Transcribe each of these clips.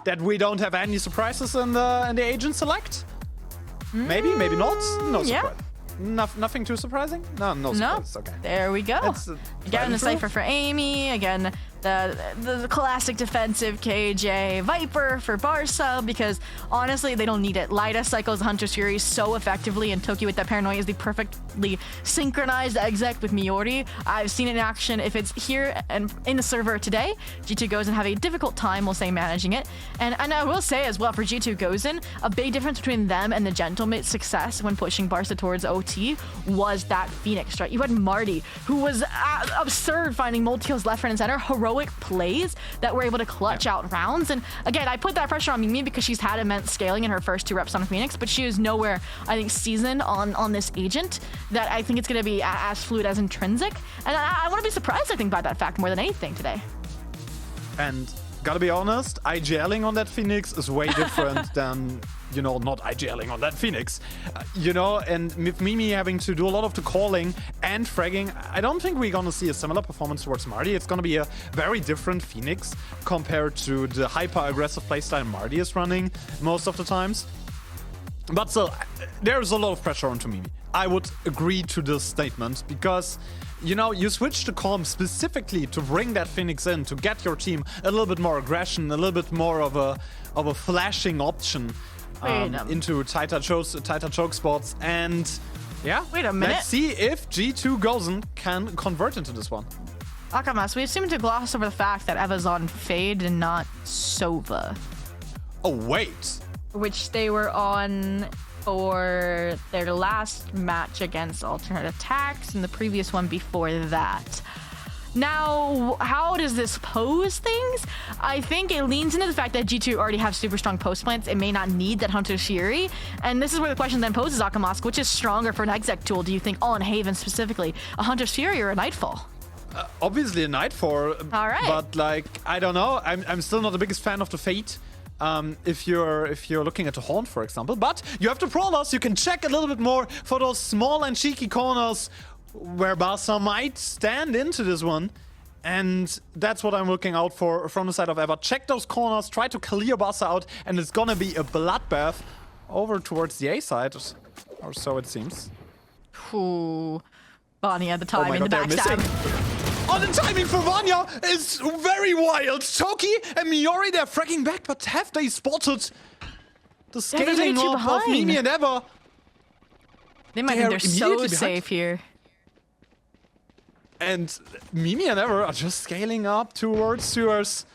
that we don't have any surprises in the agent select. Maybe not. No surprise. Yeah. Nothing too surprising? No surprise. Okay. There we go. Again, the Cypher for Amy. Again, the classic defensive KJ Viper for Barca, because honestly, they don't need it. Lyda cycles Hunter's Fury so effectively, and Toki with that Paranoia is the perfectly synchronized exec with Miori. I've seen it in action. If it's here and in the server today, G2 goes and have a difficult time, we'll say, managing it. And I will say as well, for G2 goes in, a big difference between them and the Gentlemate success when pushing Barca towards OT was that Phoenix, right? You had Marty, who was absurd, finding multi-kills left, right, and center, heroic plays that were able to clutch out rounds. And again, I put that pressure on Mimi because she's had immense scaling in her first 2 reps on Phoenix, but she is nowhere, I think, seasoned on this agent that I think it's going to be as fluid as intrinsic. And I want to be surprised, I think, by that fact more than anything today. And gotta be honest, IGLing on that Phoenix is way different than, you know, not IGLing on that Phoenix. And with Mimi having to do a lot of the calling and fragging, I don't think we're gonna see a similar performance towards Marty. It's gonna be a very different Phoenix compared to the hyper-aggressive playstyle Marty is running most of the times. But still, there's a lot of pressure onto Mimi. I would agree to this statement because, you know, you switch the comp specifically to bring that Phoenix in, to get your team a little bit more aggression, a little bit more of a flashing option into tighter choke spots. And yeah, wait a minute. Let's see if G2 Gozen can convert into this one. Akamas, we seem to gloss over the fact that Eva's on Fade and not Sova. Oh, wait. Which they were on for their last match against Alternate Attacks and the previous one before that. Now, how does this pose things? I think it leans into the fact that G2 already have super strong post plants. It may not need that Hunter's Fury. And this is where the question then poses, Akamask, which is stronger for an exec tool, do you think, on Haven specifically? A Hunter's Fury or a Nightfall? Obviously a Nightfall. All right. But, like, I don't know. I'm still not the biggest fan of the Fate. If you're looking at the Horn, for example. But you have the Prowlers. You can check a little bit more for those small and cheeky corners where Barca might stand into this one. And that's what I'm looking out for from the side of Eva. Check those corners, try to clear Barca out, and it's gonna be a bloodbath over towards the A side, or so it seems. Ooh, Bonnie at the time in the backstab. Oh, the timing for Vanya is very wild. Toki and Miori, they're fragging back, but have they spotted the scaling of Mimi and Eva? They might think they're so safe here. And Mimi and Eva are just scaling up towards sewers.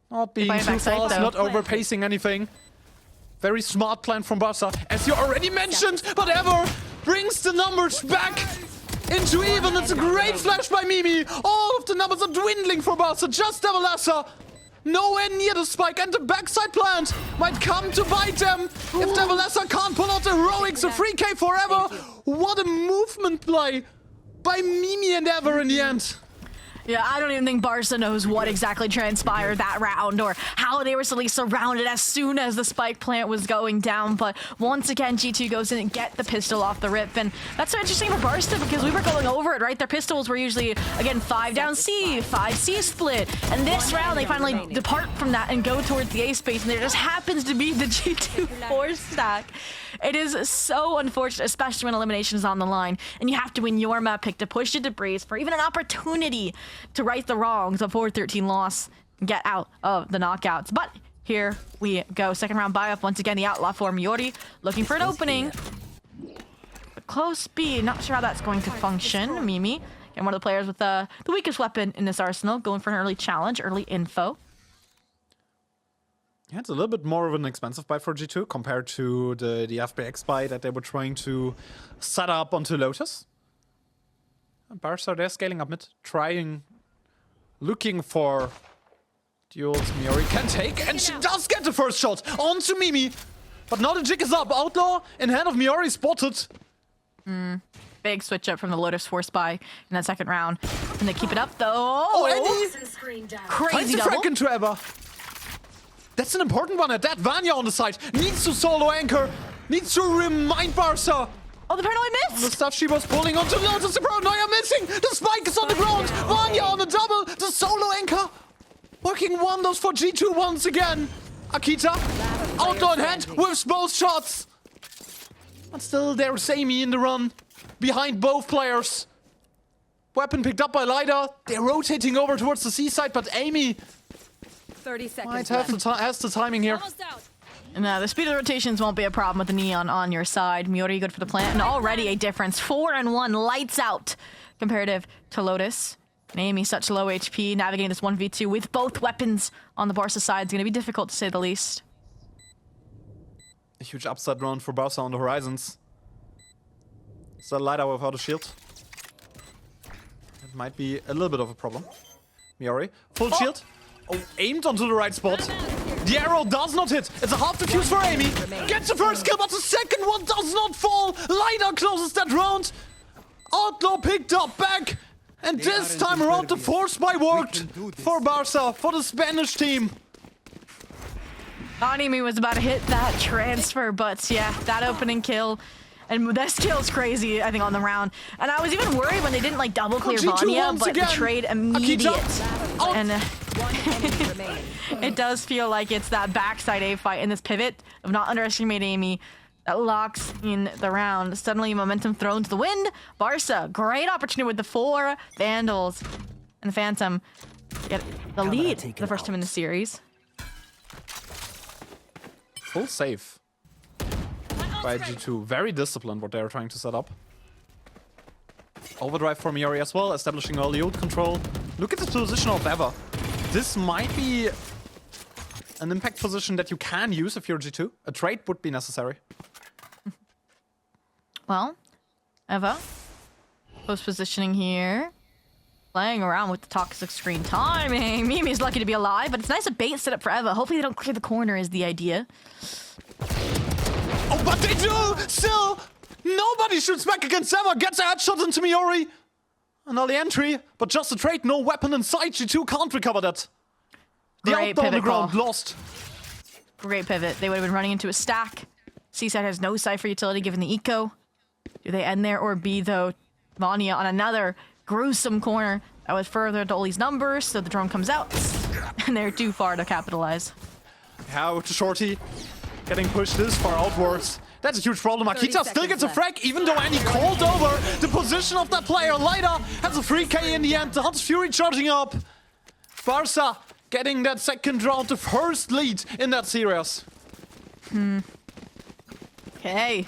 Not being too fast, not overpacing anything. Very smart plan from Barca, as you already mentioned, but Eva brings the numbers back into even. It's a great flash by Mimi. All of the numbers are dwindling for Barca. Just Devalessa. Nowhere near the spike, and the backside plant might come to bite them. If Devalessa can't pull out the heroics, a 3K forever. What a movement play by Mimi and Ever in the end. Yeah, I don't even think Barca knows what exactly transpired that round or how they were suddenly surrounded as soon as the spike plant was going down. But once again, G2 goes in and get the pistol off the rip. And that's so interesting for Barca because we were going over it, right? Their pistols were usually, again, 5 down C, 5 C split. And this round, they finally depart from that and go towards the A space. And there just happens to be the G2 4 stack. It is so unfortunate, especially when elimination is on the line. And you have to win your map pick to push the debris for even an opportunity to right the wrongs of 4-13 loss and get out of the knockouts. But here we go. Second round buy-up. Once again, the outlaw for Miori looking for an opening. But close speed. Not sure how that's going to function. Mimi, and one of the players with the weakest weapon in this arsenal, going for an early challenge, early info. Yeah, it's a little bit more of an expensive buy for G2 compared to the FBX buy that they were trying to set up onto Lotus. And Barca, they're scaling up mid, looking for duels Miori can take, and she does get the first shot onto Mimi. But now the jig is up. Outlaw in hand of Miori spotted. Big switch up from the Lotus Force buy in that second round. And they keep it up though. Oh, crazy double. Into Eva. That's an important one at that. Vanya on the side needs to solo anchor, needs to remind Barca. Oh, the paranoid missed! The stuff she was pulling onto Lotus, the paranoia missing! The spike is on the ground! Vanya on the double! The solo anchor! Working wonders for G2 once again! Akita, outlaw in hand with both shots. But still, there's Amy in the run, behind both players. Weapon picked up by Lida. They're rotating over towards the seaside, but Amy 30 seconds might have has the timing here. No, the speed of the rotations won't be a problem with the Neon on your side. Miori good for the plant, and already a difference. 4-1, lights out, comparative to Lotus. And Amy, such low HP, navigating this 1v2 with both weapons on the Barca side is going to be difficult to say the least. A huge upside round for Barca on the horizons. Still Lida without a shield. It might be a little bit of a problem. Miori, full shield. Oh, aimed onto the right spot. The arrow does not hit. It's a half defuse for Amy. Gets the first kill, but the second one does not fall. Lida closes that round. Outlaw picked up back. And this time around, the force buy worked for Barca, for the Spanish team. Anime was about to hit that transfer, but yeah, that opening kill. And this kill's crazy, I think, on the round. And I was even worried when they didn't, like, double clear Vanya, but the trade immediate. And it does feel like it's that backside A fight in this pivot of not underestimating Amy that locks in the round. Suddenly, momentum thrown to the wind. Barca, great opportunity with the 4 Vandals and the Phantom to get the lead for the first time in the series. Full save by G2. Very disciplined what they're trying to set up. Overdrive for Miori as well, establishing early ult control. Look at the position of Eva. This might be an impact position that you can use if you're G2. A trade would be necessary. Well, Eva, post positioning here. Playing around with the toxic screen timing. Mimi's lucky to be alive, but it's nice a bait set up for Eva. Hopefully they don't clear the corner is the idea. Oh, but they do! Still! Nobody shoots back against Eva. Gets a headshot into Miori. An early entry, but just a trade. No weapon inside. G2 can't recover that. The Great outlaw on the pivot ground call. lost. Great pivot. They would have been running into a stack. Seaside has no Cypher utility given the eco. Do they end there or B, though? Vanya on another gruesome corner that was further to Oli's numbers, so the drone comes out, and they're too far to capitalize. Yeah, with the shorty getting pushed this far outwards. That's a huge problem. Akita still gets a frag, even though Annie called over the position of that player. Lida has a 3k in the end. The Hunter's Fury charging up. Barca getting that second round, the first lead in that series. Okay.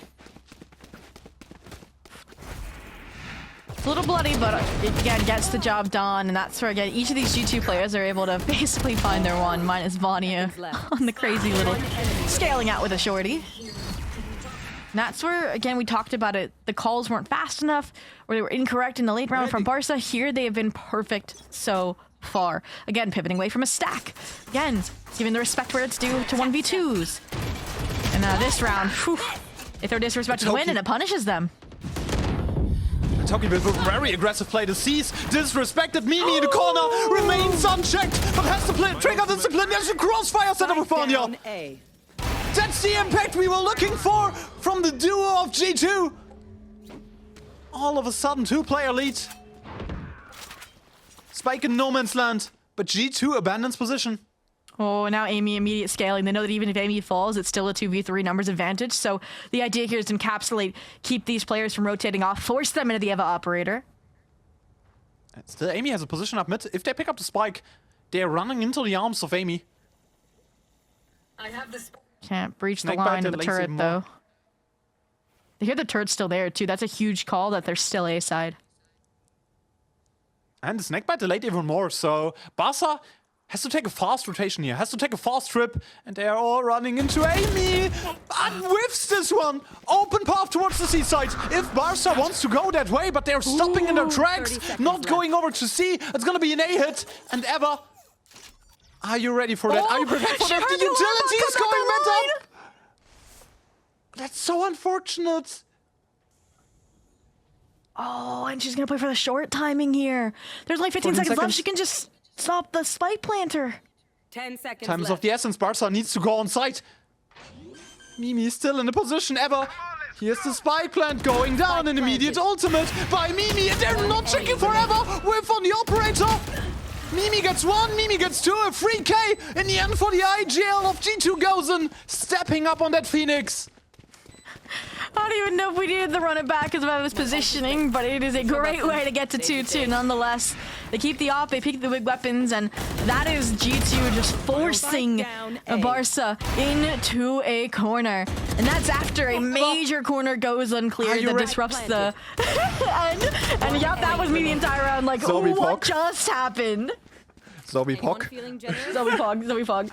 It's a little bloody, but it, again, gets the job done, and that's where, again, each of these G2 players are able to basically find their one, minus Vanya on the crazy little scaling out with a shorty. And that's where, again, we talked about it, the calls weren't fast enough, or they were incorrect in the late round from Barca. Here, they have been perfect so far. Again, pivoting away from a stack. Again, giving the respect where it's due to 1v2s. And this round, whew, they throw disrespect to the win, and it punishes them. Toki with a very aggressive play to seize. Disrespected Mimi in the corner. Remains unchecked, but has to play, trigger discipline. There's a crossfire set up with Vanya. That's the impact we were looking for from the duo of G2. All of a sudden, 2-player lead. Spike in no man's land, but G2 abandons position. Oh, now Amy immediate scaling. They know that even if Amy falls, it's still a 2v3 numbers advantage. So the idea here is to encapsulate, keep these players from rotating off, force them into the Eva operator. Still, Amy has a position up mid. If they pick up the spike, they're running into the arms of Amy. I have this. Can't breach the Snake line bite of the lazy turret, more. though. They hear the turret's still there, too. That's a huge call that they're still A side. And the snakebite delayed even more, so Barca has to take a fast rotation here, has to take a fast trip, and they are all running into Amy. And whiffs this one. Open path towards the seaside. If Barca wants to go that way, but they're stopping in their tracks, not going over to C, it's gonna be an A hit. And Eva, are you ready for that? Are you prepared for that? The utility is going mid up. That's so unfortunate. Oh, and she's gonna play for the short timing here. There's only 15 seconds left. She can just stop the spike planter. 10 seconds Time is left. of the essence. Barca needs to go on site. Mimi is still in the position ever. Here's the spike plant going down. An immediate ultimate by Mimi. And they're not checking forever. Whiff on the operator. Mimi gets 1, Mimi gets 2, a free K in the end for the IGL of G2 Gozen, stepping up on that Phoenix. I don't even know if we needed the run it back because of his positioning, but it is a great way to get to 2-2 nonetheless. They keep the op, they peek the big weapons, and that is G2 just forcing Barca into a corner. And that's after a major corner goes unclear that disrupts the... and yeah, that was me the entire round, like, Zombie what Pog. just happened? Zombie Anyone Pog. feeling generous? Zombie Pog.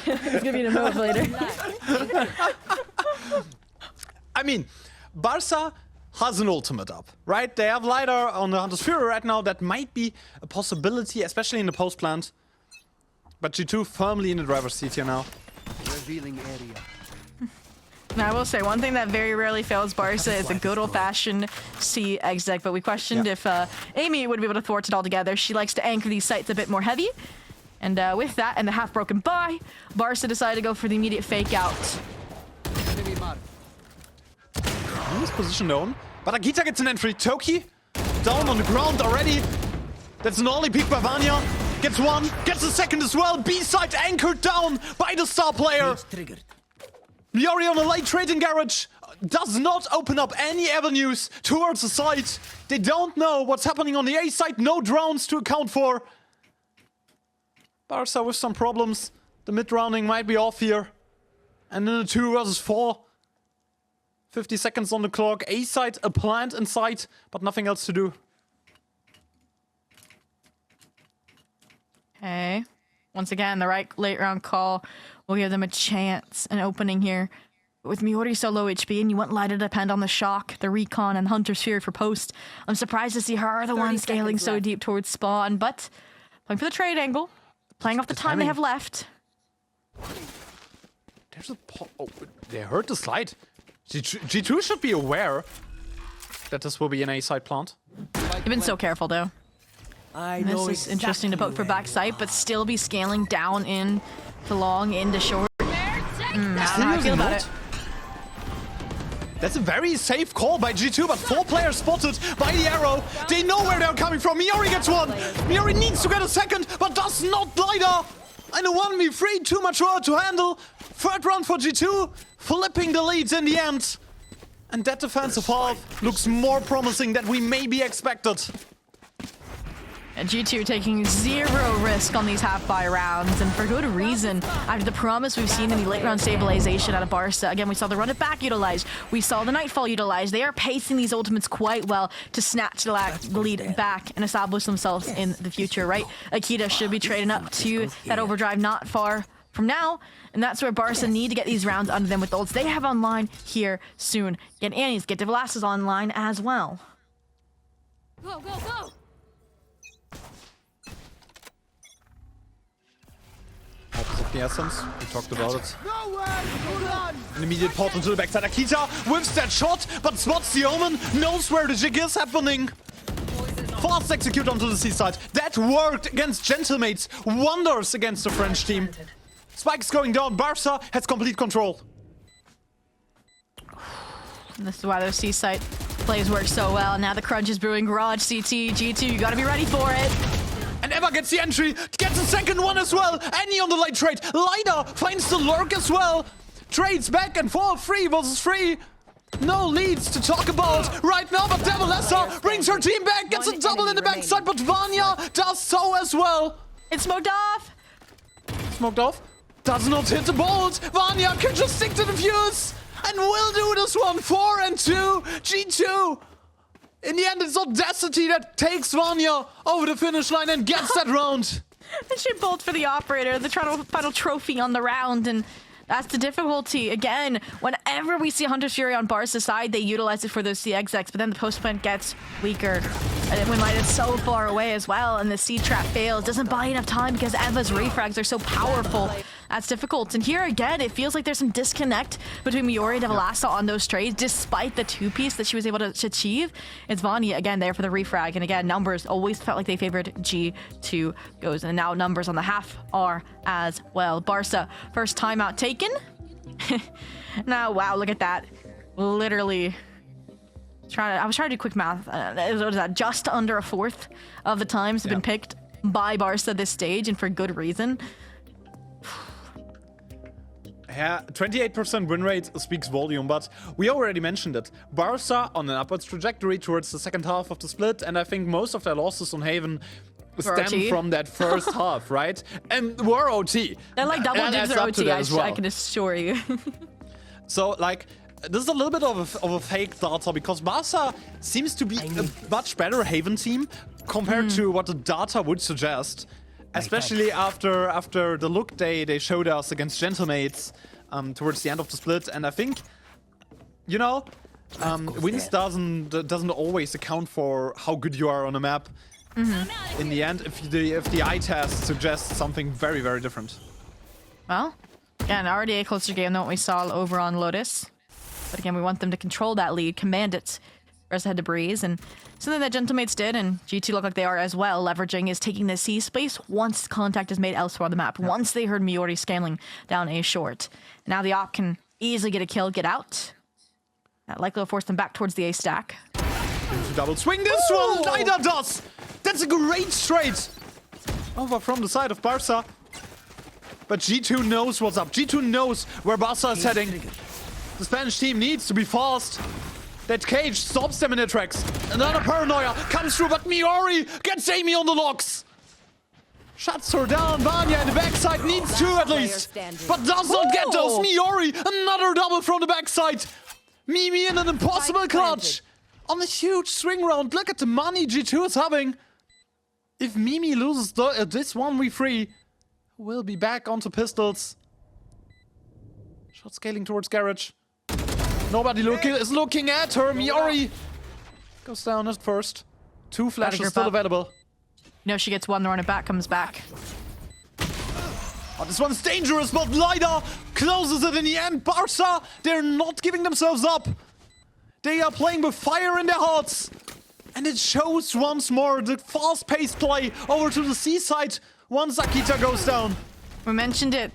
It's gonna be an emote later. I mean, Barca has an ultimate up, right? They have LiDAR on the Hunter's Fury right now. That might be a possibility, especially in the post plant. But G2 firmly in the driver's seat here now. Revealing area. Now, I will say, one thing that very rarely fails Barca is a good old-fashioned C exec, but we questioned if Amy would be able to thwart it all together. She likes to anchor these sites a bit more heavy. And with that, and the half broken by, Barca decided to go for the immediate fake out. Enemy mark. He's position known. But Akita gets an entry. Toki down on the ground already. That's an early peek by Vanya. Gets 1, gets a second as well. B-side anchored down by the star player. Triggered. Miori on a late trading garage does not open up any avenues towards the side. They don't know what's happening on the A side. No drones to account for. Barca with some problems. The mid-rounding might be off here. And then a 2 versus 4. 50 seconds on the clock. A side, a plant in sight, but nothing else to do. Okay. Once again, the right late round call will give them a chance, an opening here. But with Miori so low HP and you want Light to depend on the shock, the recon, and Hunter's Fury for post, I'm surprised to see her the one scaling so deep towards spawn, but playing for the trade angle, playing off the time they have left. There's a oh, they heard the slide. G2 should be aware that this will be an A side plant. They've been so careful though. This is interesting to poke for backside, but still be scaling down in to long, into short. I don't know how I feel about it. That's a very safe call by G2, but 4 players spotted by the arrow. They know where they're coming from. Miori gets 1. Miori needs to get a second, but does not LiDAR. And a 1v3, too much work to handle. Third round for G2, flipping the leads in the end. And that defensive half looks more promising than we maybe expected. And G2 taking 0 risk on these half-buy rounds, and for good reason. After the promise we've seen in the late-round stabilization out of Barca. Again, we saw the run-it-back utilized. We saw the Nightfall utilized. They are pacing these ultimates quite well to snatch the lead back and establish themselves in the future, right? Akita should be trading up to that overdrive not far from now, and that's where Barca need to get these rounds under them with the ults they have online here soon. Get Annie's, get Devlas's online as well. Go, go, go! Opposite of the essence, we talked about it. An immediate portal to the backside. Akita whiffs that shot, but spots the omen, knows where the jig is happening. Fast execute onto the seaside. That worked against Gentlemates. Wonders against the French team. Spike's going down. Barca has complete control. And this is why those seaside plays work so well. Now the crunch is brewing. Garage, CT, G2, you gotta be ready for it. And Eva gets the entry, gets the second one as well. Annie on the late trade. Lida finds the lurk as well. Trades back and forth, 3 versus 3. No leads to talk about right now, but Devilessa brings her team back, gets a double in the backside, but Vanya does so as well. It's smoked off. Smoked off. Does not hit the bolt. Vanya can just stick to the fuse. And will do this one. 4 and 2. G2. In the end, it's Audacity that takes Vanya over the finish line and gets that round. And she bolt for the operator, the final trophy on the round, and that's the difficulty. Again, whenever we see Hunter's Fury on Barca's side, they utilize it for those CXX, but then the post plant gets weaker. And when Light is so far away as well, and the C-trap fails, doesn't buy enough time because Eva's refrags are so powerful. That's difficult. And here again, it feels like there's some disconnect between Miori and Devilassa on those trades, despite the 2-piece that she was able to achieve. It's Vanya again there for the refrag. And again, numbers always felt like they favored G2 goes. And now numbers on the half are as well. Barca, first timeout taken. Now, wow, look at that. Literally. I was trying to do quick math. What is that? Just under a fourth of the times have been picked by Barca this stage, and for good reason. Yeah, 28% win rate speaks volume, but we already mentioned it. Barca on an upwards trajectory towards the second half of the split, and I think most of their losses on Haven stem OT. from that first half, right? And we're OT. They're like double And digits adds or up to OT, that as well. I can assure you. So, like, this is a little bit of a fake data because Barca seems to be a much better Haven team compared to what the data would suggest. Especially after the look they showed us against Gentlemates towards the end of the split. And I think, you know, wins doesn't always account for how good you are on a map. In the end, if the eye test suggests something very, very different. Well, again, already a closer game than what we saw over on Lotus. But again, we want them to control that lead, command it. Whereas had to breeze, and something that Gentlemates did, and G2 look like they are as well, leveraging is taking the C space once contact is made elsewhere on the map. Once they heard Miori scaling down A short. Now the op can easily get a kill, get out. That likely will force them back towards the A stack. Double swing this one, Lida does! That's a great straight! Over from the side of Barca. But G2 knows what's up. G2 knows where Barca is heading. The Spanish team needs to be fast. That cage stops them in their tracks. Another paranoia comes through, but Miori gets Amy on the locks. Shuts her down. Vanya in the backside needs two at least. But does not get those. Miori, another double from the backside. Mimi in an impossible clutch. On a huge swing round. Look at the money G2 is having. If Mimi loses this 1v3, we'll be back onto pistols. Shot scaling towards Garage. Nobody is looking at her. Miori goes down at first. Two flashes still available. You know, she gets one, the run it back, comes back. Oh, this one's dangerous, but Lida closes it in the end. Barca, they're not giving themselves up. They are playing with fire in their hearts. And it shows once more the fast-paced play over to the seaside once Akita goes down. We mentioned it.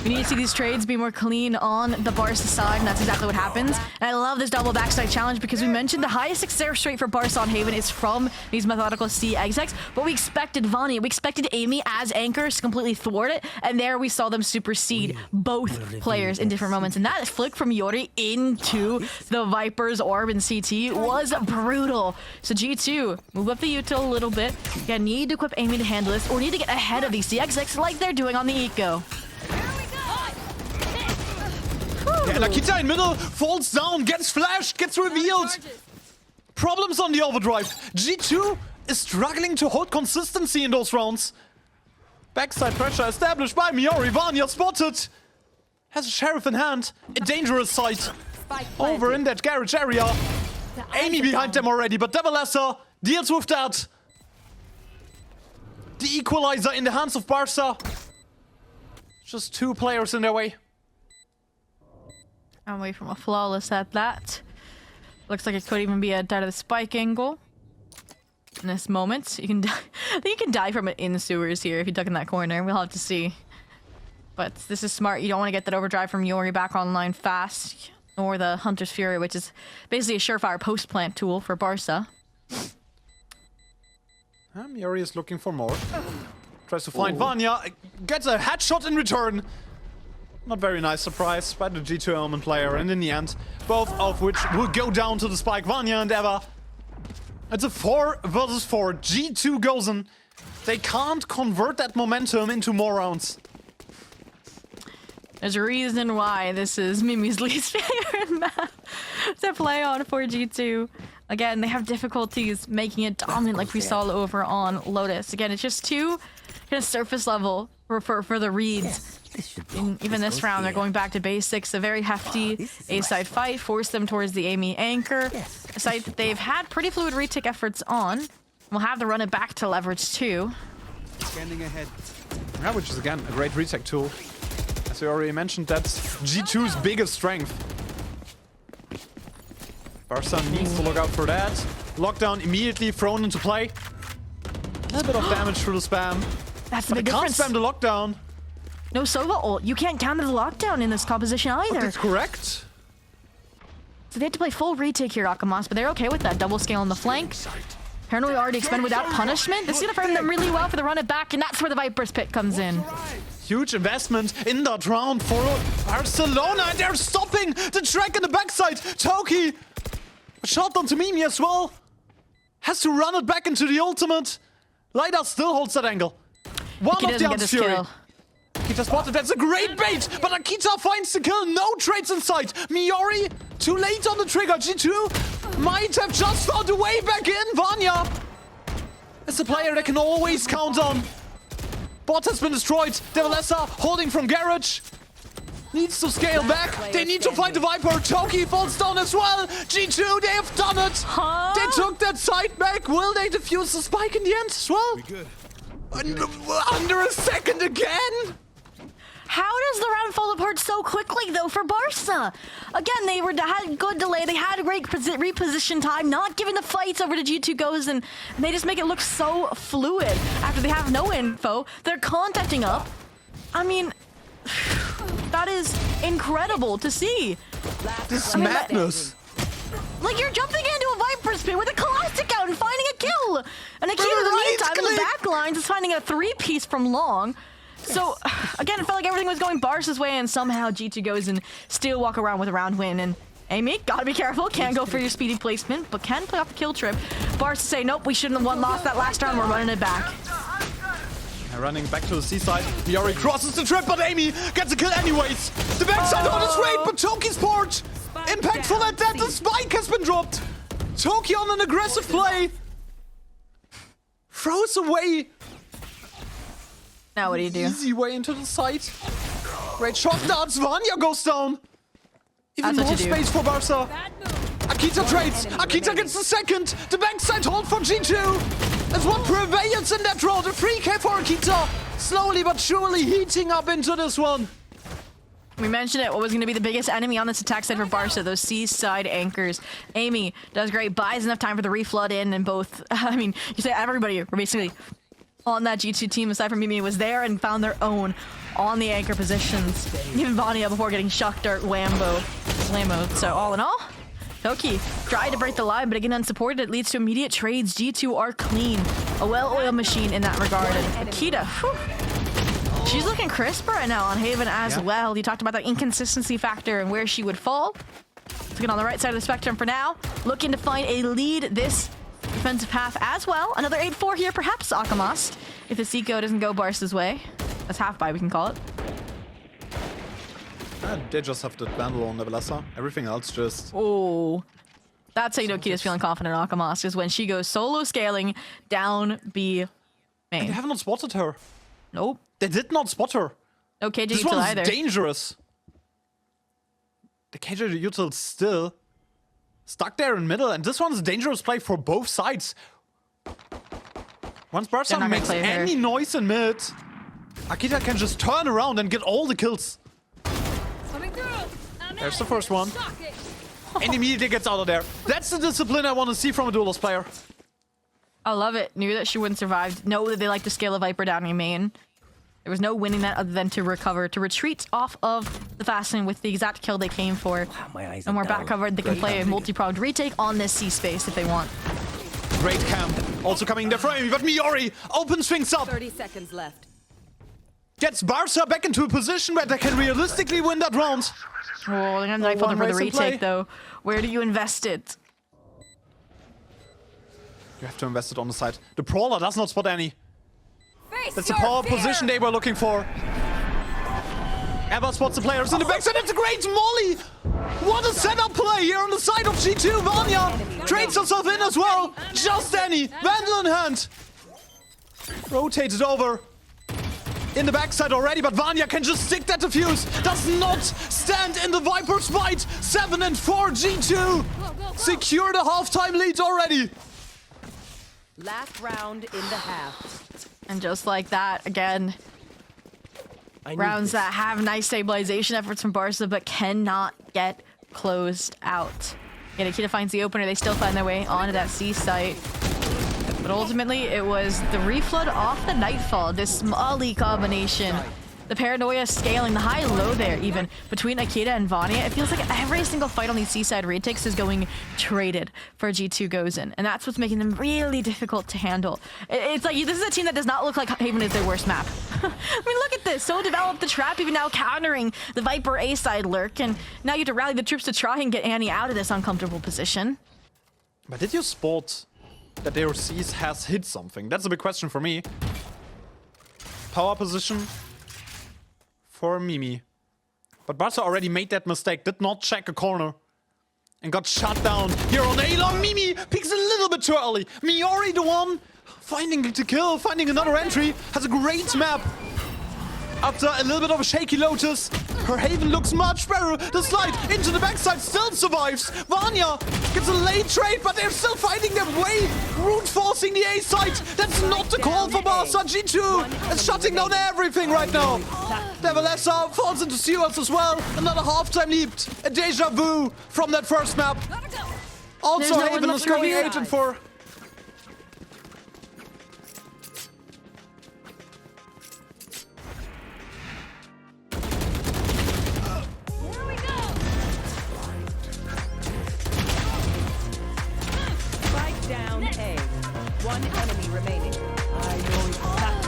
We need to see these trades be more clean on the Barca side, and that's exactly what happens. And I love this double backside challenge because we mentioned the highest success rate for Barca on Haven is from these methodical C execs, but we expected Vanya, we expected Amy as anchors to completely thwart it, and there we saw them supersede both players in different moments. And that flick from Yori into the Viper's orb in CT was brutal. So G2, move up the util a little bit. You need to equip Amy to handle this, or need to get ahead of these C execs like they're doing on the Eco. Yeah, Akita in middle, falls down, gets flashed, gets revealed. Problems on the overdrive. G2 is struggling to hold consistency in those rounds. Backside pressure established by Miori. Vanya spotted. Has a sheriff in hand. A dangerous sight. Over in that garage area. Amy behind them already, but Devilessa deals with that. The equalizer in the hands of Barca. Just two players in their way. Away from a flawless at that. Looks like it could even be a die to the spike angle. In this moment, you can die. I think you can die from it in the sewers here if you duck in that corner. We'll have to see. But this is smart. You don't want to get that overdrive from Yori back online fast. Or the Hunter's Fury, which is basically a surefire post-plant tool for Barca. Miori is looking for more. Tries to find Vanya. Gets a headshot in return. Not very nice surprise by the G2 element player, and in the end, both of which will go down to the spike. Vanya and Eva. It's a 4 versus 4. G2 goes in. They can't convert that momentum into more rounds. There's a reason why this is Mimi's least favorite map to play on for G2. Again, they have difficulties making it dominant like we saw over on Lotus. Again, it's just too kind of surface level for the reads. In even this round, they're going back to basics. A very hefty A-side fight forced them towards the Amy anchor. A site that they've had pretty fluid retake efforts on. We'll have to run it back to leverage too. Scanning ahead. Yeah, which is again a great retake tool. As we already mentioned, that's G2's biggest strength. Barca needs to look out for that. Lockdown immediately thrown into play. A little bit of damage through the spam. That's the But big they can't difference. spam the lockdown. No Sova ult. You can't counter the lockdown in this composition either. That's correct. So they had to play full retake here, Akamas, but they're okay with that. Double scale on the flank. Apparently already expended without punishment. This is gonna frame them really well for the run it back, and that's where the Viper's Pit comes in. Huge investment in that round for Barcelona, and they're stopping the track in the backside. Toki, a shot onto Mimi as well. Has to run it back into the ultimate. Lida still holds that angle. One He of doesn't the get this Fury. kill. Akita spotted, that's a great bait, but Akita finds the kill, no trades in sight. Miori, too late on the trigger. G2 might have just found a way back in. Vanya is a player that can always count on. Bot has been destroyed. Devilessa holding from Garage. Needs to scale back. They need to find the Viper. Toki falls down as well. G2, they have done it. Huh? They took that side back. Will they defuse the spike in the end as well? Under a second again. How does the round fall apart so quickly, though, for Barca? Again, they had good delay. They had great reposition time, not giving the fights over to G2 goes, and they just make it look so fluid. After they have no info, they're contacting up. I mean, that is incredible to see. This is madness. Like, you're jumping into a Viper's Pit with a Classic out and finding a kill! And Akita, in the Right meantime, in the click. back lines, is finding a 3-piece from Long. So, again, it felt like everything was going Barca's way, and somehow G2 goes and still walk around with a round win. And Amy, gotta be careful. Can't go for your speedy placement, but can play off the kill trip. Barca say, nope, we shouldn't have lost that last round. We're running it back. They're running back to the seaside. Miori crosses the trip, but Amy gets a kill anyways. The backside on his raid, but Toki's port. Impactful at that. The spike has been dropped. Toki on an aggressive play. Throws away. Now what do you do? Easy way into the site. Great shot darts. Vanya goes down. Even That's what more you do. space for Barca. Bad move. Akita trades. Akita gets the second. The backside hold for G2. There's one prevails in that round. A 3K for Akita. Slowly but surely heating up into this one. We mentioned it. What was going to be the biggest enemy on this attack side for Barca? Those seaside anchors. Amy does great. Buys enough time for the reflood in, and both. I mean, you say everybody were basically on that G2 team, aside from Mimi, was there and found their own on the anchor positions. Even Vanya before getting shock dart Lambo. So all in all, Toki tried to break the line, but again unsupported. It leads to immediate trades. G2 are clean. A well-oiled machine in that regard. And Akita, whew, she's looking crisp right now on Haven as well. You talked about the inconsistency factor and where she would fall. Looking on the right side of the spectrum for now. Looking to find a lead this defensive path as well. Another 8-4 here, perhaps Akamast, if the Seiko doesn't go Barca's way. That's half buy, we can call it. They just have the Vandal on Nevelessa. Everything else just... Oh, that's how you know Kita's feeling confident in Akamast, is when she goes solo scaling down B They main. have not spotted her. Nope. They did not spot her. No KJ This util one is either. dangerous. The KJ util still stuck there in middle, and this one's a dangerous play for both sides. Once They're Barca not gonna makes play her. any noise in mid, Akita can just turn around and get all the kills. Coming through. I'm There's out the of first here. one. Shock it. And immediately gets out of there. That's the discipline I want to see from a duelist player. I love it. Knew that she wouldn't survive. Know that they like to scale a Viper down in main. There was no winning that other than to recover, to retreat off of the Fasten with the exact kill they came for. My eyes No more back covered. They can play a multi-pronged retake on this C space if they want. Great camp. Also coming there for Amy, but Miori opens things up. 30 seconds left. Gets Barca back into a position where they can realistically win that round. Oh, they're gonna knife one for the race in play. retake though. Where do you invest it? You have to invest it on the side. The Brawler does not spot any. Face That's the your power fear. position they were looking for. Eva spots the players in the backside. It's a great molly. What a setup play here on the side of G2. Vanya trades herself in as well. Just any. Vandal in hand. Rotated over. In the backside already, but Vanya can just stick that defuse. Does not stand in the Viper's bite. 7 and 4 G2. Go, go, go. Secure the halftime lead already. Last round in the half. And just like that, again, rounds that have nice stabilization efforts from Barca, but cannot get closed out. Yeah, Nikita finds the opener. They still find their way onto that C site. But ultimately, it was the reflood off the Nightfall, this Molly combination The paranoia scaling, the high-low there even, between Akita and Vanya. It feels like every single fight on these seaside retakes is going traded for G2 goes in. And that's what's making them really difficult to handle. It's like, this is a team that does not look like Haven is their worst map. I mean, look at this. So developed the trap, even now countering the Viper A-side lurk. And now you have to rally the troops to try and get Annie out of this uncomfortable position. But did you spot that their C's has hit something? That's a big question for me. Power position for Mimi. But Barca already made that mistake, did not check a corner. And got shut down here on A-long. Mimi peeks a little bit too early. Miori the one finding the kill, finding another entry. Has a great map. After a little bit of a shaky Lotus, her Haven looks much better. The slide into the backside still survives. Vanya gets a late trade, but they're still finding their way. Brute forcing the A side. That's not the call for Barca. G2 is shutting down everything right now. Devalessa falls into Seals as well. Another halftime leap. A deja vu from that first map. Also, no Haven is going 8 and 4. Here we go. Spike down A. One enemy remaining. I know exactly.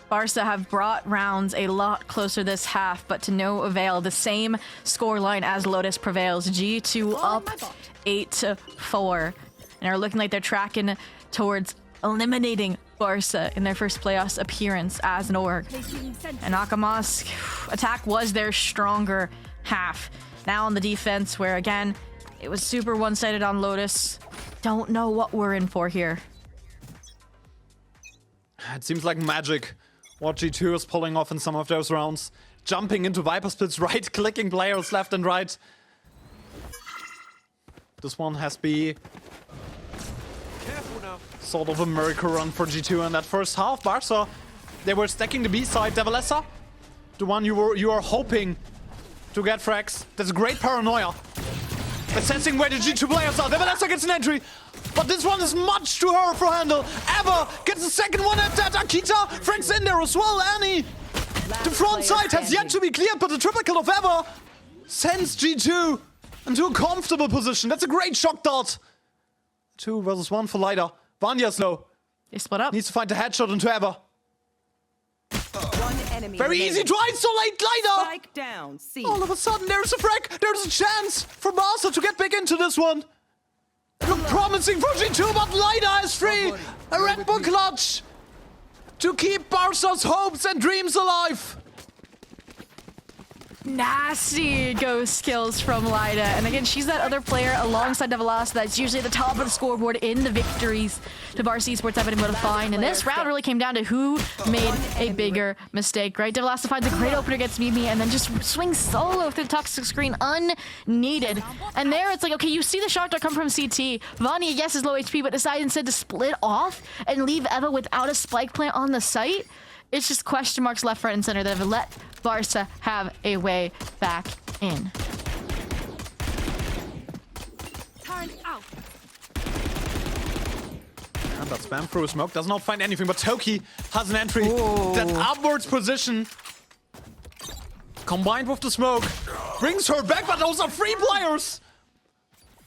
Barca have brought rounds a lot closer this half, but to no avail. The same scoreline as Lotus prevails. G2 up 8-4, and are looking like they're tracking towards eliminating Barca in their first playoffs appearance as an org. And Akamas, attack was their stronger half. Now on the defense, where again, it was super one-sided on Lotus. Don't know what we're in for here. It seems like magic what G2 is pulling off in some of those rounds. Jumping into Viper splits, right-clicking players left and right. This one has been sort of a miracle run for G2 in that first half. Barca, they were stacking the B side. Devalessa, the one you are hoping to get frags. That's a great paranoia. Assessing where the G2 players are. Devalessa gets an entry. But this one is much too hard for handle. Eva gets the second one at that. Akita frags in there as well. Annie. The front side has yet to be cleared, but the triple kill of Eva sends G2 into a comfortable position. That's a great shock dart. 2 versus 1 for Lida. Vanya's low. They split up. Needs to find a headshot into Eva. One enemy Very remaining. easy try, so late, Lida. Spike down. C. All of a sudden, there's a frag. There's a chance for Barca to get back into this one. It looked promising for G2, but Lida is free. A Red Bull clutch to keep Barca's hopes and dreams alive. Nasty ghost kills from Lida. And again, she's that other player alongside Devalasa that's usually at the top of the scoreboard in the victories to Barca Esports have been able to find. And this round really came down to who made a bigger mistake, right? Devalasa finds a great opener against Mimi and then just swings solo through the toxic screen unneeded. And there it's like, okay, you see the shot that come from CT. Vanya, yes, is low HP, but decides instead to split off and leave Eva without a spike plant on the site. It's just question marks left, right, and center that have let Barca have a way back in. Turn out. And that spam through smoke does not find anything, but Toki has an entry. That upwards position combined with the smoke brings her back, but those are 3 players.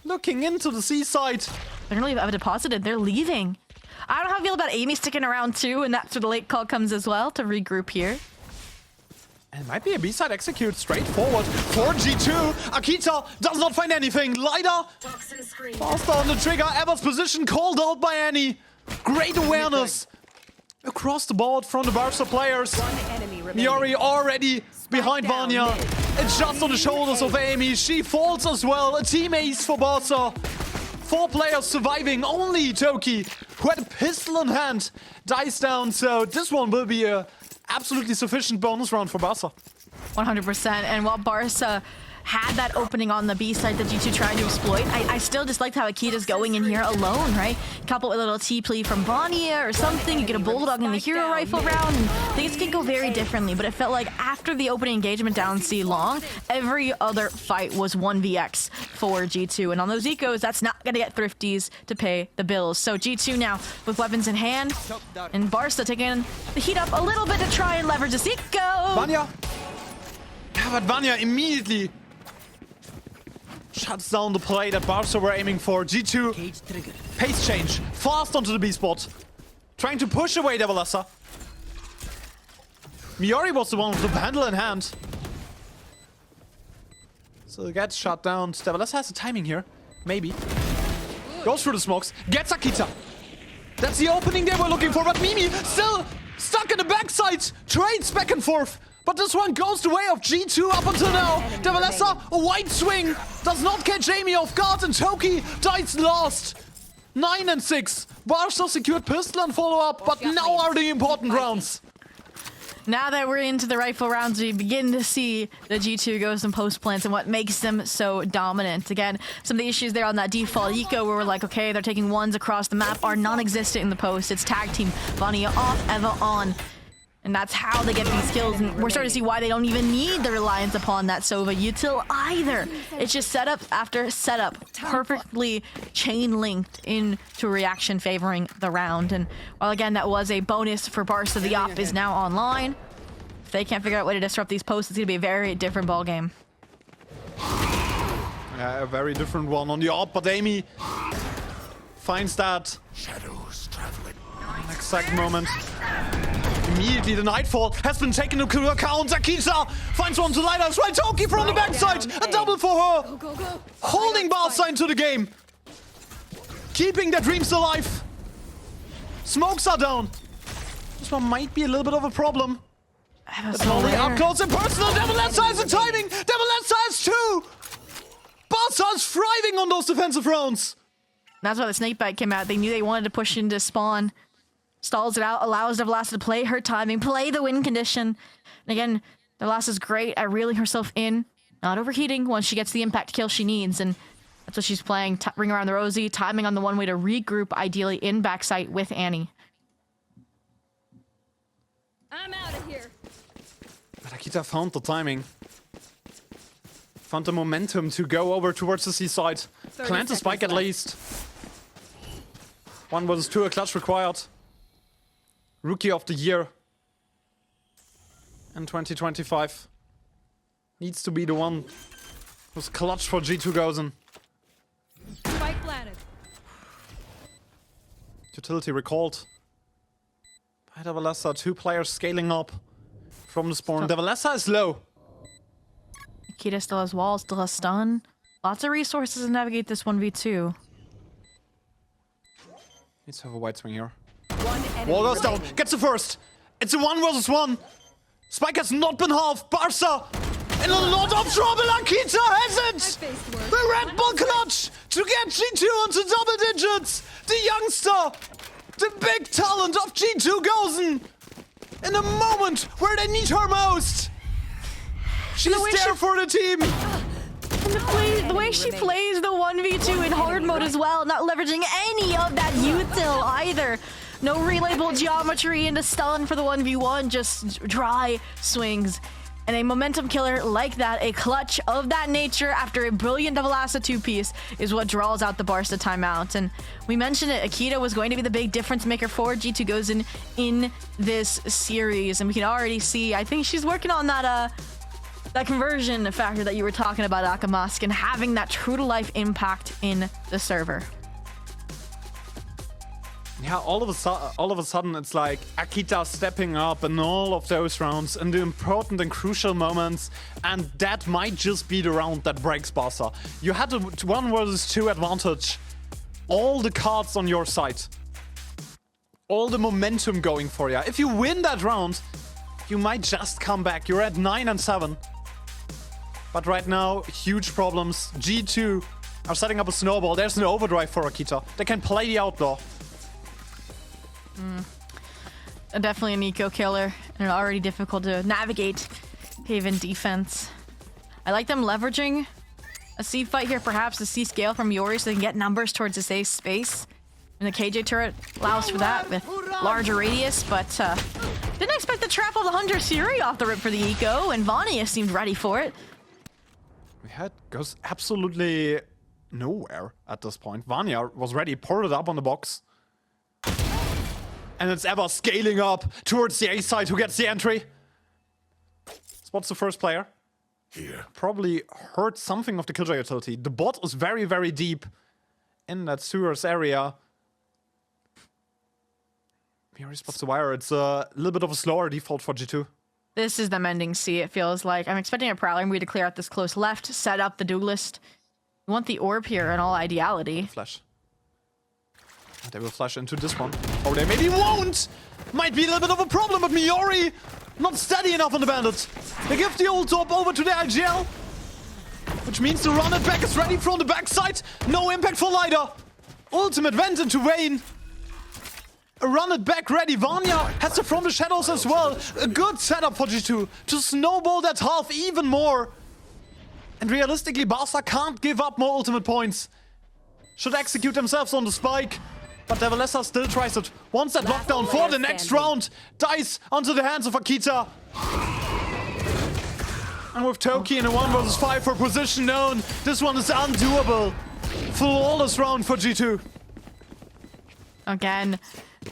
Looking into the seaside. They're gonna leave Eva deposited. They're leaving. I don't know how I feel about Amy sticking around too, and that's where the late call comes as well to regroup here. And it might be a B-side execute straightforward for G2. Akita does not find anything. Lidar faster on the trigger. Eva's position called out by Annie. Great awareness across the board from the Barca players. One enemy remaining. Miori already behind down Vanya. mid. It's just on the shoulders of Amy. She falls as well. A team ace for Barca. 4 players surviving. Only Toki, who had a pistol in hand, dies down. So this one will be a absolutely sufficient bonus round for Barca. 100%. And while Barca had that opening on the B side that G2 trying to exploit, I still just liked how Akita's going in here alone, right? Couple with a little T-plea from Vanya or something. You get a Bulldog in the hero rifle round, and things can go very differently. But it felt like after the opening engagement down C long, every other fight was 1vx for G2. And on those ecos, that's not going to get thrifties to pay the bills. So G2 now with weapons in hand, and Barca taking the heat up a little bit to try and leverage this eco. Vanya. Yeah, but Vanya immediately shuts down the play that Barca were aiming for. G2, pace change, fast onto the B spot. Trying to push away Devalessa. Miori was the one with the handle in hand. So it gets shut down. Devalessa has the timing here. Maybe. Goes through the smokes. Gets Akita. That's the opening they were looking for, but Mimi still stuck in the backside. Trades back and forth. But this one goes the way of G2 up until now. Devalessa, a wide swing, does not catch Amy off guard, and Toki dies last. 9 and 6. Barca secured pistol and follow-up, but now are the important rounds. Now that we're into the rifle rounds, we begin to see the G2 goes and post plants and what makes them so dominant. Again, some of the issues there on that default eco where we're like, okay, they're taking ones across the map are non-existent in the post. It's tag team, Vanya off, Eva on. And that's how they get these kills, and we're starting to see why they don't even need the reliance upon that Sova util either. It's just setup after setup, perfectly chain linked into a reaction favoring the round. And while again that was a bonus for Barca, the op is now online. If they can't figure out a way to disrupt these posts, it's gonna be a very different ball game. Yeah, a very different one on the op, but Amy finds that exact moment. Immediately the Nightfall has been taken into account. Akita finds one to light us right. Toki from the backside. A double for her. Holding Barca into the game. Keeping their dreams alive. Smokes are down. This one might be a little bit of a problem. It's only up close and personal. Devalessa has the timing. Devalessa has 2. Barca is thriving on those defensive rounds. That's why the snakebite came out. They knew they wanted to push into spawn. Stalls it out, allows Devalessa to play her timing, play the win condition. And again, Devalessa is great at reeling herself in, not overheating once she gets the impact kill she needs. And that's what she's playing. Ring around the rosy, timing on the one way to regroup, ideally in backside with Annie. I'm out of here. But Akita found the timing. Found the momentum to go over towards the seaside. Plant a spike at least. 1 versus 2, a clutch required. Rookie of the year in 2025 needs to be the one who's clutch for G2 Gozen. Spike planted. Utility recalled by Devalessa. 2 players scaling up from the spawn. Devalessa is low. Akita still has walls, still has stun. Lots of resources to navigate this 1v2. Needs to have a wide swing here. One Wall goes enemy down, gets the first. It's a 1 versus 1. Spike has not been halved. Barca in a lot of trouble. Akita has it. The Red Bull clutch to get G2 onto double digits. The youngster, the big talent of G2 Gozen. In a moment where they need her most. She's there for the team. The way she plays the 1v2 in hard mode as well, not leveraging any of that util either. No relabel geometry into stun for the 1v1, just dry swings. And a momentum killer like that, a clutch of that nature after a brilliant Devalessa 2-piece is what draws out the Barca timeout. And we mentioned it, Akita was going to be the big difference maker for G2 Gozen in this series. And we can already see, I think she's working on that that conversion factor that you were talking about, Akamusk, and having that true-to-life impact in the server. Yeah, all of a sudden, it's like Akita stepping up in all of those rounds in the important and crucial moments, and that might just be the round that breaks Barca. You had a 1 versus 2 advantage. All the cards on your side. All the momentum going for you. If you win that round, you might just come back. You're at 9 and 7. But right now, huge problems. G2 are setting up a snowball. There's no overdrive for Akita. They can play the outlaw. Definitely an eco killer, and already difficult to navigate Haven defense. I like them leveraging a C fight here, perhaps a C scale from Yori, so they can get numbers towards this A space. And the KJ turret allows for that with larger radius, but didn't expect the trap of the Hunter Siri off the rip for the eco, and Vania seemed ready for it. Yeah, it goes absolutely nowhere at this point. Vanya was ready, poured it up on the box. And it's ever scaling up towards the A side. Who gets the entry? Spots the first player. Here. Probably heard something of the Killjoy utility. The bot is very, very deep in that sewers area. Miri spots the wire. It's a little bit of a slower default for G2. This is them ending C, it feels like. I'm expecting a Prowler Mui to clear out this close left, set up the duelist. You want the orb here in all ideality. Flash. They will flash into this one. Or they maybe won't! Might be a little bit of a problem, but Miori not steady enough on the bandit. They give the ult up over to the IGL. Which means the run it back is ready from the backside. No impact for Lider. Ultimate went into Vayne. A run it back ready. Vanya has it from the shadows as well. A good setup for G2 to snowball that half even more. And realistically, Barca can't give up more ultimate points. Should execute themselves on the spike. But Devilessa still tries it. Wants that lockdown for the next round. Dice onto the hands of Akita. And with Toki in a 1 versus 5 for position known, this one is undoable. Flawless round for G2. Again,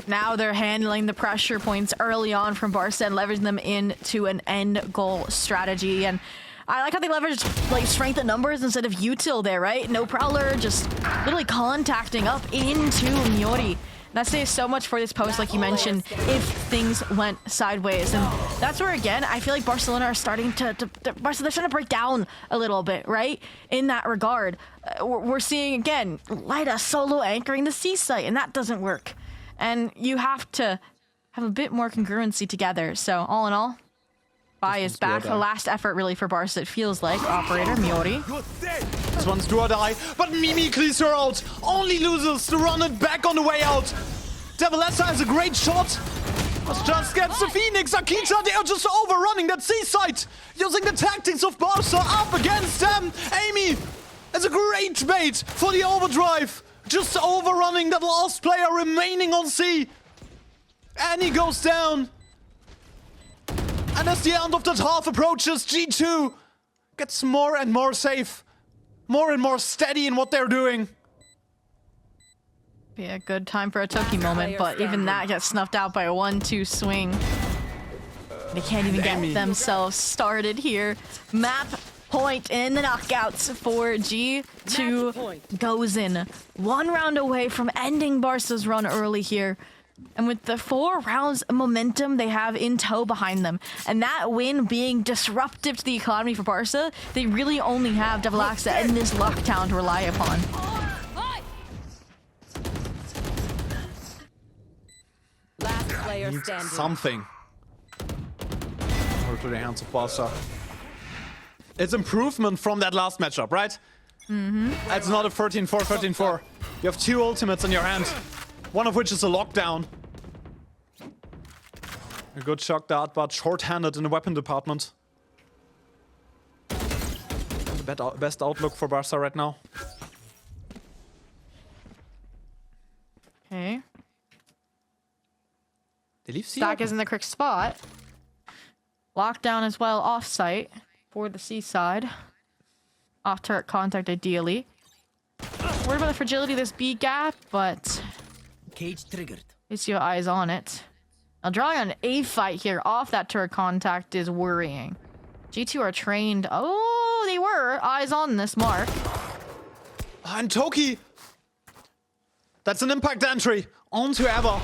now they're handling the pressure points early on from Barca and leveraging them into an end goal strategy. And I like how they leveraged like strength in numbers instead of util there, right? No Prowler, just literally contacting up into Miori. That saves so much for this post, like you mentioned, if things went sideways. And that's where, again, I feel like Barcelona are starting they're starting to break down a little bit, right? In that regard. We're seeing, again, Lida solo anchoring the C site, and that doesn't work. And you have to have a bit more congruency together. So, all in all, Bai is back. The last effort, really, for Barca, it feels like. Operator, Miori. This one's do or die, but Mimi clears her out. Only loses to run it back on the way out. Devilessa has a great shot. But just gets the Phoenix. Akita, they are just overrunning that C-site. Using the tactics of Barca up against them. Amy is a great bait for the overdrive. Just overrunning that last player remaining on C. And he goes down. And as the end of that half approaches, G2 gets more and more safe. More and more steady in what they're doing. Be a good time for a Toki moment, but even that gets snuffed out by a 1-2 swing. They can't even get themselves started here. Map point in the knockouts for G2 goes in. 1 round away from ending Barca's run early here. And with the 4 rounds of momentum they have in tow behind them, and that win being disruptive to the economy for Barca, they really only have Devilaxa and this lockdown to rely upon. Last player standing. Something. Over to the hands of Barca. It's improvement from that last matchup, right? Mm-hmm. It's not a 13-4, 13-4. You have 2 ultimates in your hand. One of which is a lockdown. A good shock dart, but short-handed in the weapon department. The best outlook for Barca right now. Okay. They leave C Stack open. is in the correct spot. Lockdown as well off-site for the C side. Off-turret contact ideally. Worried about the fragility of this B gap, but Cage triggered. it's your eyes on it. Now drawing on A fight here off that turret contact is worrying. G2 are trained. Oh, they were. Eyes on this mark. And Toki. That's an impact entry. On to Ever.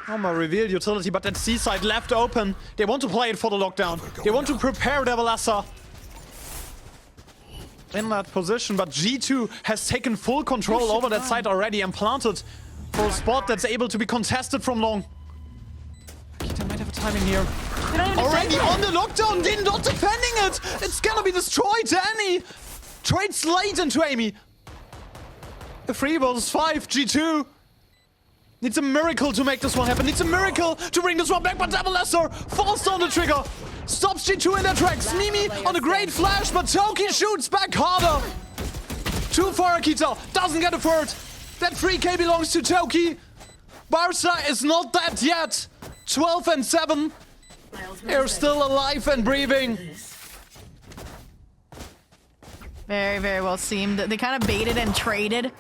Oma revealed utility, but that C side left open. They want to play it for the lockdown. They want to prepare Devalessa in that position, but G2 has taken full control over that side already and planted for a spot that's able to be contested from long. Kita might have a timing here. Already on the lockdown, they're not defending it. It's gonna be destroyed. Danny trades late into Amy. The 3 versus 5, G2. Needs a miracle to make this one happen. Needs a miracle to bring this one back, but Devalessa falls on the trigger. Stops G2 in their tracks. Mimi on a great flash, but Toki shoots back harder. Too far, Akita. Doesn't get a third. That 3K belongs to Toki. Barca is not dead yet. 12 and 7. They're still alive and breathing. Very, very well seemed. They kind of baited and traded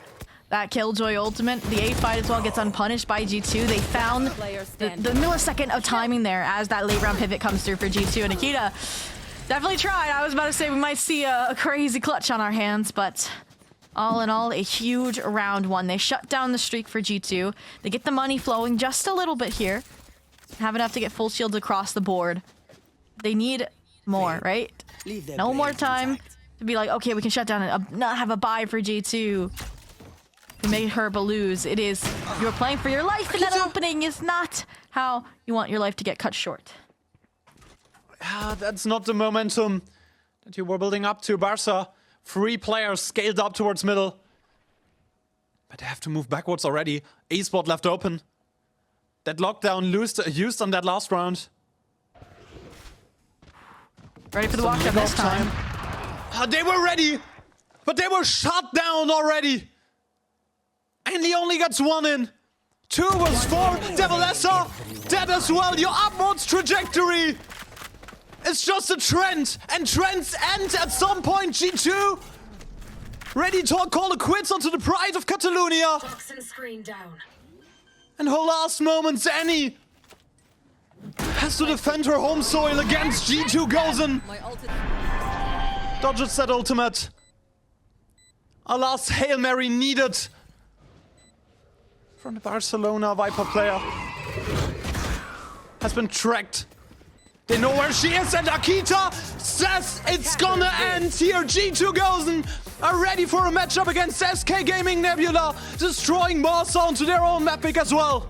that Killjoy ultimate. The A fight as well gets unpunished by G2. They found the millisecond of timing there as that late round pivot comes through for G2. And Akita definitely tried. I was about to say we might see a crazy clutch on our hands, but all in all, a huge round one. They shut down the streak for G2. They get the money flowing just a little bit here. Have enough to get full shields across the board. They need more, right? No more time to be like, okay, we can shut down and not have a buy for G2. To make Herba lose. It is, you're playing for your life, and that opening is not how you want your life to get cut short. That's not the momentum that you were building up to. Barca, 3 players scaled up towards middle. But they have to move backwards already. A spot left open. That lockdown used on that last round. Ready for the walk-up this time. They were ready, but they were shut down already. And he only gets 1 in. 2 was 4. Devalessa, dead as well. Your upwards trajectory. It's just a trend. And trends end at some point. G2 ready to call it quits onto the pride of Catalonia. Toxin screen down. And her last moments, Annie has to defend her home soil against G2 Gozen. Dodges that ultimate. A last Hail Mary needed from the Barcelona Viper player. Has been tracked. They know where she is, and Akita says it's gonna end here. G2 Gozen are ready for a matchup against SK Gaming Nebula, destroying Barca onto their own map pick as well.